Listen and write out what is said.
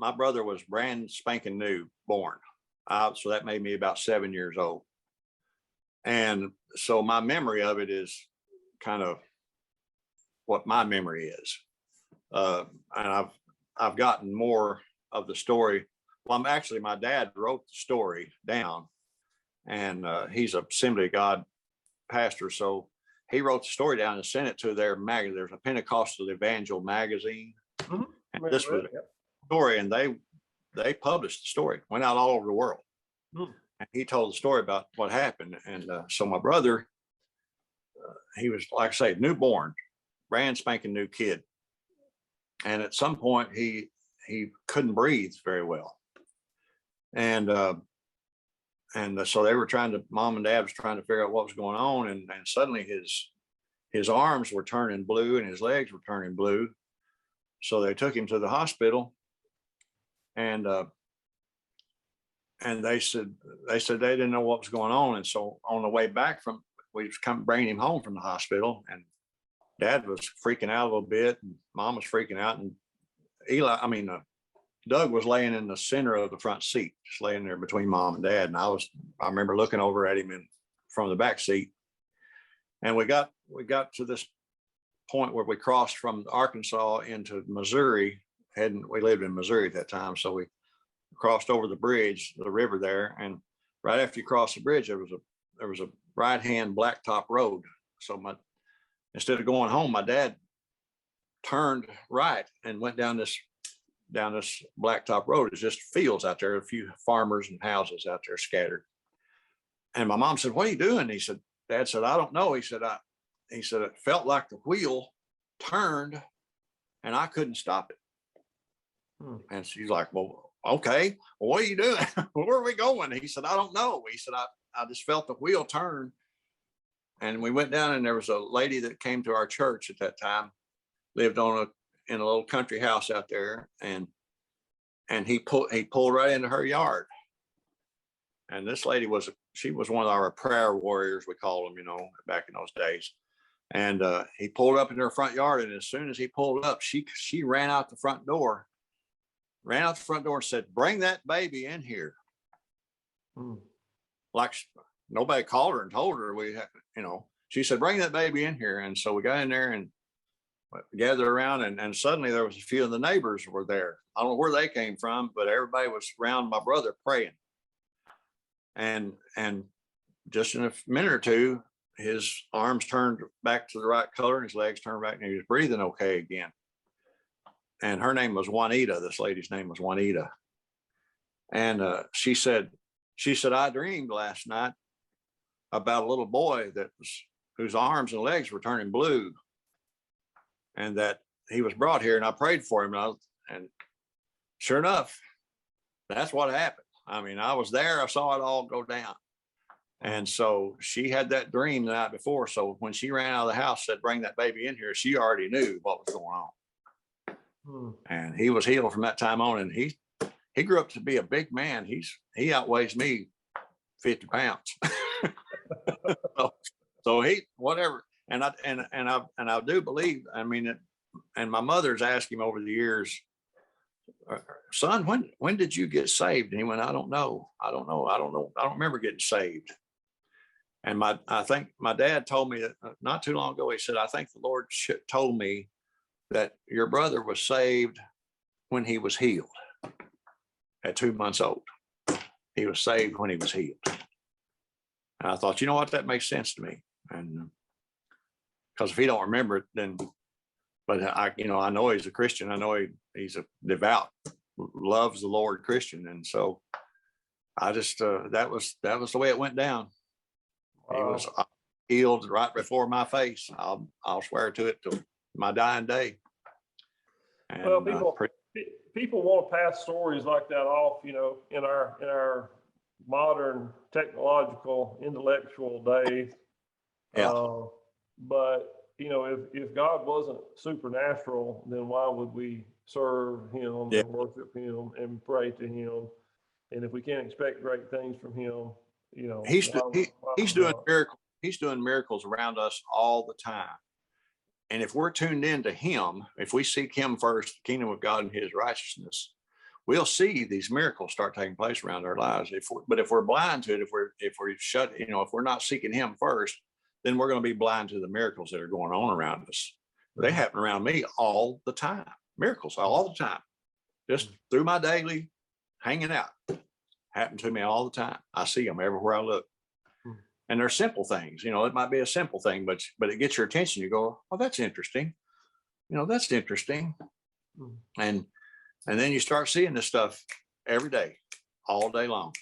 my brother was brand spanking new born. So that made me about 7 years old. And so my memory of it is kind of what my memory is. And I've gotten more of the story. Well, my dad wrote the story down, and he's a Assembly of God pastor. So he wrote the story down and sent it to their magazine. There's a Pentecostal Evangel magazine. Mm-hmm. And this was a story, and they published the story, went out all over the world. Mm. And he told the story about what happened. And so my brother, he was, like I say, newborn, brand spanking new kid. And at some point he couldn't breathe very well. And so they were mom and dad was trying to figure out what was going on. And suddenly his arms were turning blue and his legs were turning blue. So they took him to the hospital, and they said they didn't know what was going on. And so on the way back we was bringing him home from the hospital, and Dad was freaking out a little bit, and Mom was freaking out, and Doug was laying in the center of the front seat, just laying there between Mom and Dad. And I remember looking over at him from the back seat, and we got to this point where we crossed from Arkansas into Missouri. We lived in Missouri at that time, so we crossed over the bridge, the river there, and right after you cross the bridge, there was a right-hand blacktop road. So instead of going home, my dad turned right and went down this blacktop road. It's just fields out there, a few farmers and houses out there scattered. And my mom said, "What are you doing?" Dad said, "I don't know." He said, it felt like the wheel turned and I couldn't stop it. And she's like, "Well, okay, well, what are you doing? Where are we going?" He said, "I don't know." He said, I just felt the wheel turn. And we went down, and there was a lady that came to our church at that time, lived in a little country house out there. And he pulled right into her yard. And this lady she was one of our prayer warriors, we call them, back in those days. And he pulled up in her front yard, and as soon as he pulled up, she ran out the front door and said, "Bring that baby in here." Like nobody called her and told her. She said, "Bring that baby in here." And so we got in there and gathered around, and suddenly there was a few of the neighbors were there. I don't know where they came from, but everybody was around my brother praying. And just in a minute or two, his arms turned back to the right color and his legs turned back, and he was breathing okay again. And her name was Juanita. This lady's name was Juanita. And she said, "I dreamed last night about a little boy whose arms and legs were turning blue, and that he was brought here, and I prayed for him. And sure enough, that's what happened. I was there. I saw it all go down." And so she had that dream the night before. So when she ran out of the house, said, "Bring that baby in here," she already knew what was going on. And he was healed from that time on. And he grew up to be a big man. He outweighs me 50 pounds. so he, whatever. And I do believe, and my mother's asked him over the years, "Son, when did you get saved?" And he went, I don't know. I don't remember getting saved. And I think my dad told me that not too long ago, he said, "I think the Lord told me that your brother was saved when he was healed at 2 months old. He was saved when he was healed." And I thought, you know what, that makes sense to me. And because if he don't remember it, then, but I know he's a Christian. I know he's a devout, loves the Lord Christian. And so I just, that was the way it went down. Wow. He was healed right before my face. I'll swear to it till my dying day. And, well, people want to pass stories like that off, in our modern technological, intellectual days. Yeah. But if God wasn't supernatural, then why would we serve him and worship him and pray to him? And if we can't expect great things from him, he's doing miracles. He's doing miracles around us all the time. And if we're tuned into him, if we seek him first, the kingdom of God and his righteousness, we'll see these miracles start taking place around our lives. But if we're blind to it, if we're shut, if we're not seeking him first, then we're going to be blind to the miracles that are going on around us. They happen around me all the time. Miracles all the time. Just through my daily hanging out. Happen to me all the time. I see them everywhere I look. And they're simple things. It might be a simple thing, but it gets your attention. You go, oh, that's interesting. That's interesting. And then you start seeing this stuff every day, all day long.